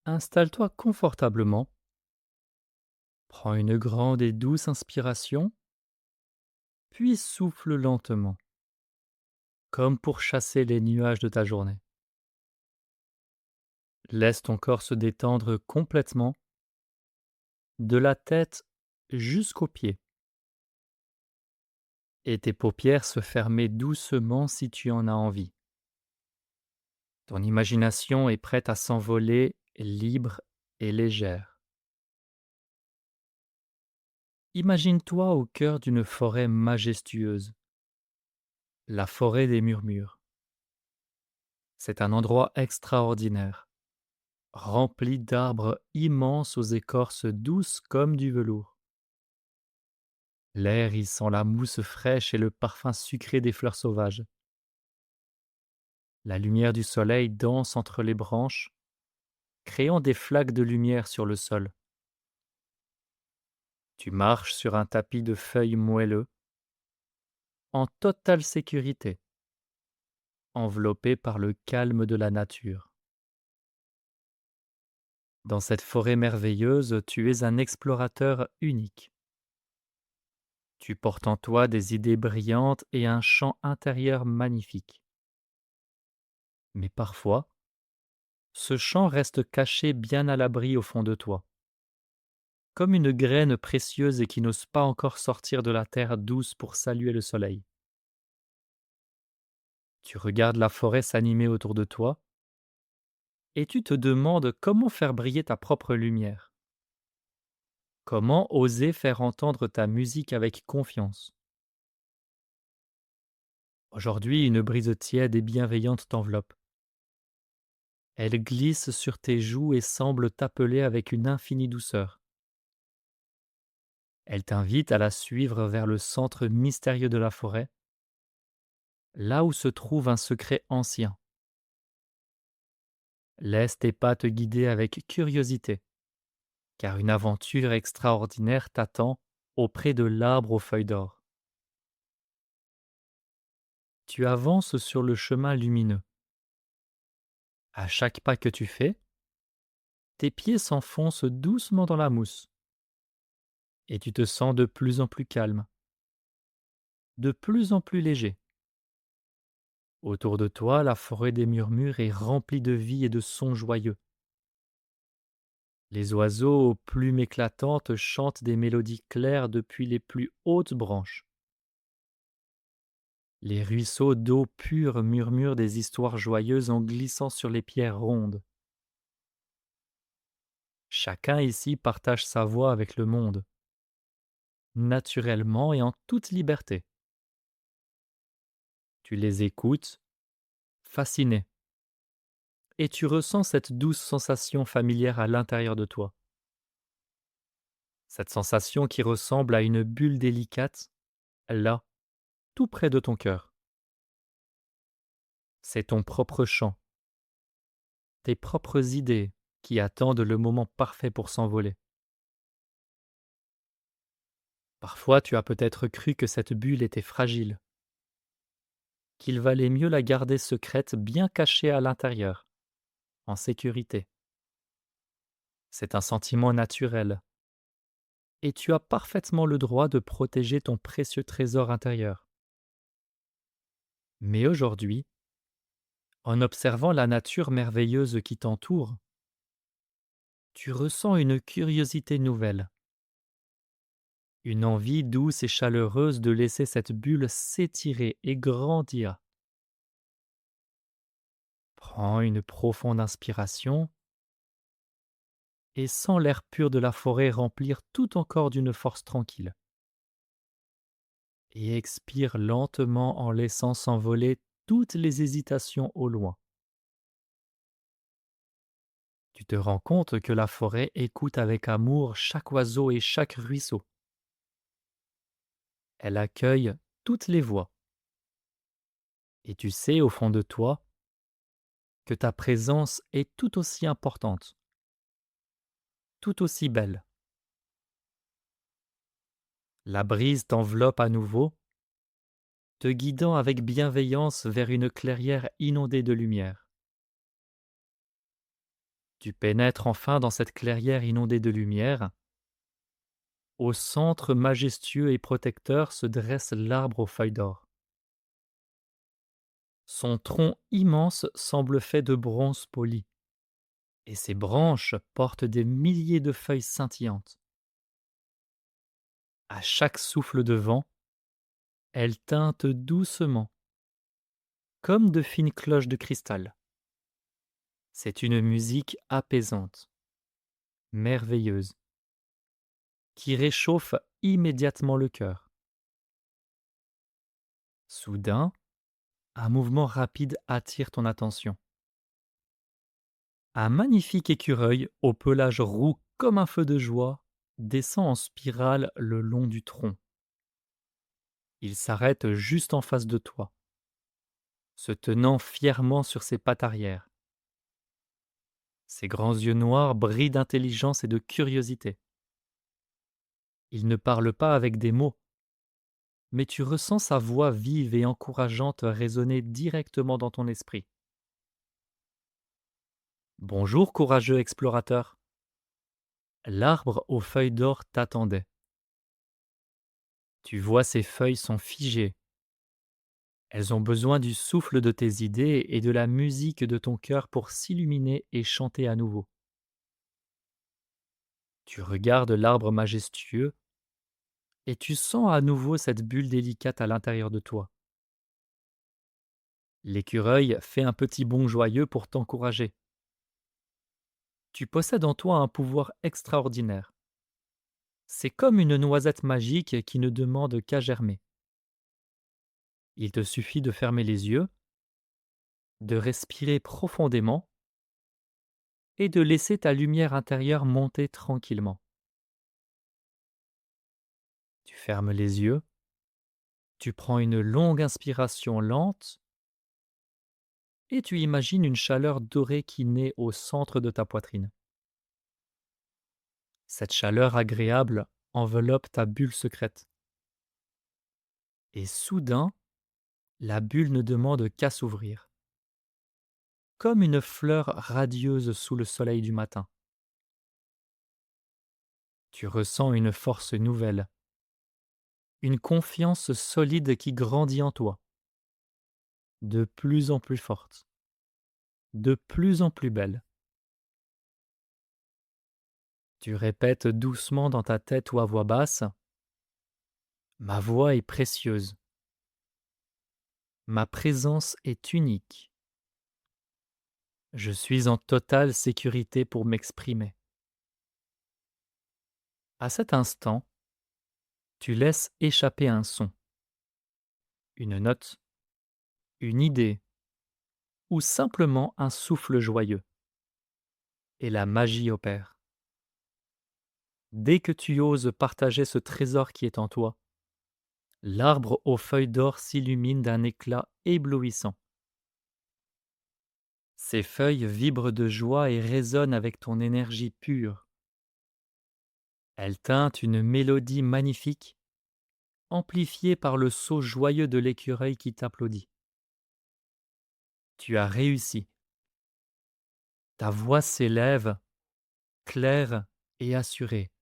Installe-toi confortablement, prends une grande et douce inspiration, puis souffle lentement, comme pour chasser les nuages de ta journée. Laisse ton corps se détendre complètement, de la tête jusqu'aux pieds, et tes paupières se fermer doucement si tu en as envie. Ton imagination est prête à s'envoler libre et légère. Imagine-toi au cœur d'une forêt majestueuse, la forêt des murmures. C'est un endroit extraordinaire, rempli d'arbres immenses aux écorces douces comme du velours. L'air y sent la mousse fraîche et le parfum sucré des fleurs sauvages. La lumière du soleil danse entre les branches, créant des flaques de lumière sur le sol. Tu marches sur un tapis de feuilles moelleux, en totale sécurité, enveloppé par le calme de la nature. Dans cette forêt merveilleuse, tu es un explorateur unique. Tu portes en toi des idées brillantes et un champ intérieur magnifique. Mais parfois, ce champ reste caché bien à l'abri au fond de toi, comme une graine précieuse et qui n'ose pas encore sortir de la terre douce pour saluer le soleil. Tu regardes la forêt s'animer autour de toi et tu te demandes comment faire briller ta propre lumière. Comment oser faire entendre ta musique avec confiance. Aujourd'hui, une brise tiède et bienveillante t'enveloppe. Elle glisse sur tes joues et semble t'appeler avec une infinie douceur. Elle t'invite à la suivre vers le centre mystérieux de la forêt, là où se trouve un secret ancien. Laisse tes pas te guider avec curiosité, car une aventure extraordinaire t'attend auprès de l'arbre aux feuilles d'or. Tu avances sur le chemin lumineux. À chaque pas que tu fais, tes pieds s'enfoncent doucement dans la mousse, et tu te sens de plus en plus calme, de plus en plus léger. Autour de toi, la forêt des murmures est remplie de vie et de sons joyeux. Les oiseaux aux plumes éclatantes chantent des mélodies claires depuis les plus hautes branches. Les ruisseaux d'eau pure murmurent des histoires joyeuses en glissant sur les pierres rondes. Chacun ici partage sa voix avec le monde, naturellement et en toute liberté. Tu les écoutes, fasciné, et tu ressens cette douce sensation familière à l'intérieur de toi. Cette sensation qui ressemble à une bulle délicate, là, tout près de ton cœur. C'est ton propre chant, tes propres idées qui attendent le moment parfait pour s'envoler. Parfois tu as peut-être cru que cette bulle était fragile, qu'il valait mieux la garder secrète bien cachée à l'intérieur, en sécurité. C'est un sentiment naturel, et tu as parfaitement le droit de protéger ton précieux trésor intérieur. Mais aujourd'hui, en observant la nature merveilleuse qui t'entoure, tu ressens une curiosité nouvelle, une envie douce et chaleureuse de laisser cette bulle s'étirer et grandir. Prends une profonde inspiration et sens l'air pur de la forêt remplir tout ton corps d'une force tranquille. Et expire lentement en laissant s'envoler toutes les hésitations au loin. Tu te rends compte que la forêt écoute avec amour chaque oiseau et chaque ruisseau. Elle accueille toutes les voix. Et tu sais au fond de toi que ta présence est tout aussi importante, tout aussi belle. La brise t'enveloppe à nouveau, te guidant avec bienveillance vers une clairière inondée de lumière. Tu pénètres enfin dans cette clairière inondée de lumière. Au centre, majestueux et protecteur, se dresse l'arbre aux feuilles d'or. Son tronc immense semble fait de bronze poli, et ses branches portent des milliers de feuilles scintillantes. À chaque souffle de vent, elles tintent doucement, comme de fines cloches de cristal. C'est une musique apaisante, merveilleuse, qui réchauffe immédiatement le cœur. Soudain, un mouvement rapide attire ton attention. Un magnifique écureuil au pelage roux comme un feu de joie descend en spirale le long du tronc. Il s'arrête juste en face de toi, se tenant fièrement sur ses pattes arrière. Ses grands yeux noirs brillent d'intelligence et de curiosité. Il ne parle pas avec des mots, mais tu ressens sa voix vive et encourageante résonner directement dans ton esprit. Bonjour, courageux explorateur. L'arbre aux feuilles d'or t'attendait. Tu vois, ses feuilles sont figées. Elles ont besoin du souffle de tes idées et de la musique de ton cœur pour s'illuminer et chanter à nouveau. Tu regardes l'arbre majestueux et tu sens à nouveau cette bulle délicate à l'intérieur de toi. L'écureuil fait un petit bond joyeux pour t'encourager. Tu possèdes en toi un pouvoir extraordinaire. C'est comme une noisette magique qui ne demande qu'à germer. Il te suffit de fermer les yeux, de respirer profondément et de laisser ta lumière intérieure monter tranquillement. Tu fermes les yeux, tu prends une longue inspiration lente et tu imagines une chaleur dorée qui naît au centre de ta poitrine. Cette chaleur agréable enveloppe ta bulle secrète. Et soudain, la bulle ne demande qu'à s'ouvrir, comme une fleur radieuse sous le soleil du matin. Tu ressens une force nouvelle, une confiance solide qui grandit en toi, de plus en plus forte, de plus en plus belle. Tu répètes doucement dans ta tête ou à voix basse: Ma voix est précieuse, ma présence est unique, je suis en totale sécurité pour m'exprimer. À cet instant, tu laisses échapper un son, une note, une idée ou simplement un souffle joyeux. Et la magie opère. Dès que tu oses partager ce trésor qui est en toi, l'arbre aux feuilles d'or s'illumine d'un éclat éblouissant. Ses feuilles vibrent de joie et résonnent avec ton énergie pure. Elles teintent une mélodie magnifique, amplifiée par le saut joyeux de l'écureuil qui t'applaudit. Tu as réussi. Ta voix s'élève, claire et assurée,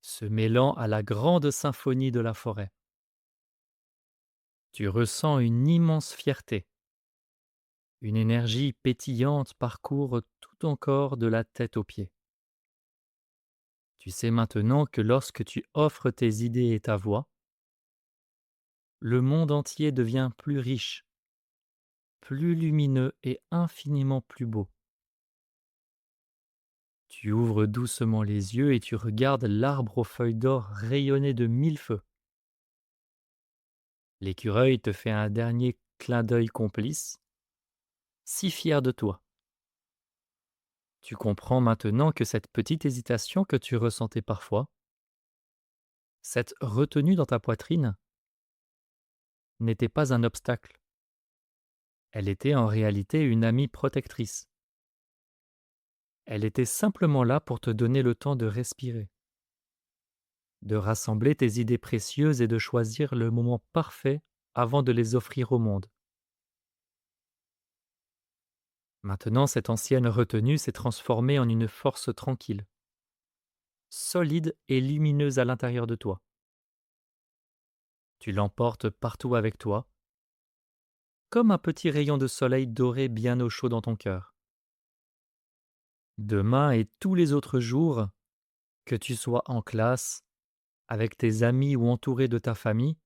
se mêlant à la grande symphonie de la forêt. Tu ressens une immense fierté. Une énergie pétillante parcourt tout ton corps de la tête aux pieds. Tu sais maintenant que lorsque tu offres tes idées et ta voix, le monde entier devient plus riche, plus lumineux et infiniment plus beau. Tu ouvres doucement les yeux et tu regardes l'arbre aux feuilles d'or rayonner de mille feux. L'écureuil te fait un dernier clin d'œil complice, si fier de toi. Tu comprends maintenant que cette petite hésitation que tu ressentais parfois, cette retenue dans ta poitrine, n'était pas un obstacle. Elle était en réalité une amie protectrice. Elle était simplement là pour te donner le temps de respirer, de rassembler tes idées précieuses et de choisir le moment parfait avant de les offrir au monde. Maintenant, cette ancienne retenue s'est transformée en une force tranquille, solide et lumineuse à l'intérieur de toi. Tu l'emportes partout avec toi, comme un petit rayon de soleil doré bien au chaud dans ton cœur. Demain et tous les autres jours, que tu sois en classe, avec tes amis ou entouré de ta famille,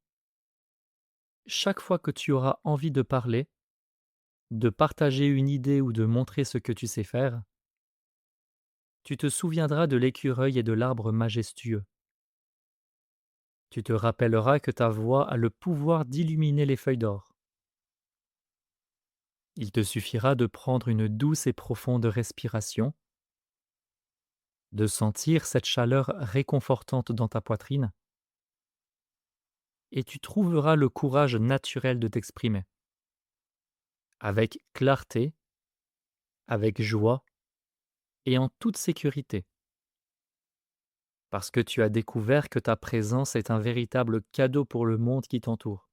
chaque fois que tu auras envie de parler, de partager une idée ou de montrer ce que tu sais faire, tu te souviendras de l'écureuil et de l'arbre majestueux. Tu te rappelleras que ta voix a le pouvoir d'illuminer les feuilles d'or. Il te suffira de prendre une douce et profonde respiration, de sentir cette chaleur réconfortante dans ta poitrine, et tu trouveras le courage naturel de t'exprimer, avec clarté, avec joie et en toute sécurité, parce que tu as découvert que ta présence est un véritable cadeau pour le monde qui t'entoure,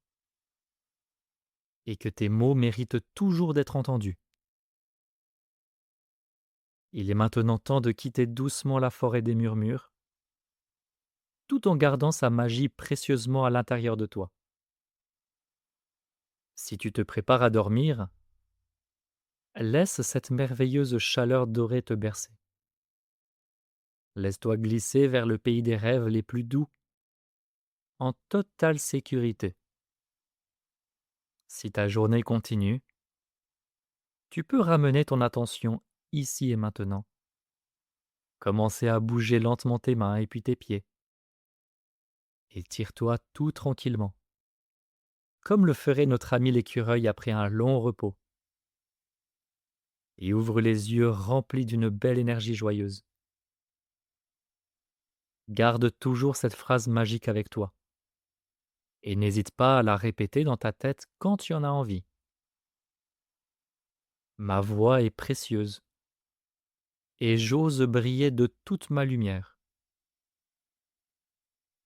et que tes mots méritent toujours d'être entendus. Il est maintenant temps de quitter doucement la forêt des murmures, tout en gardant sa magie précieusement à l'intérieur de toi. Si tu te prépares à dormir, laisse cette merveilleuse chaleur dorée te bercer. Laisse-toi glisser vers le pays des rêves les plus doux, en totale sécurité. Si ta journée continue, tu peux ramener ton attention ici et maintenant. Commencer à bouger lentement tes mains et puis tes pieds. Étire-toi tout tranquillement, comme le ferait notre ami l'écureuil après un long repos. Et ouvre les yeux remplis d'une belle énergie joyeuse. Garde toujours cette phrase magique avec toi. Et n'hésite pas à la répéter dans ta tête quand tu en as envie. Ma voix est précieuse, et j'ose briller de toute ma lumière.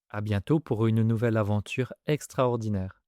À bientôt pour une nouvelle aventure extraordinaire.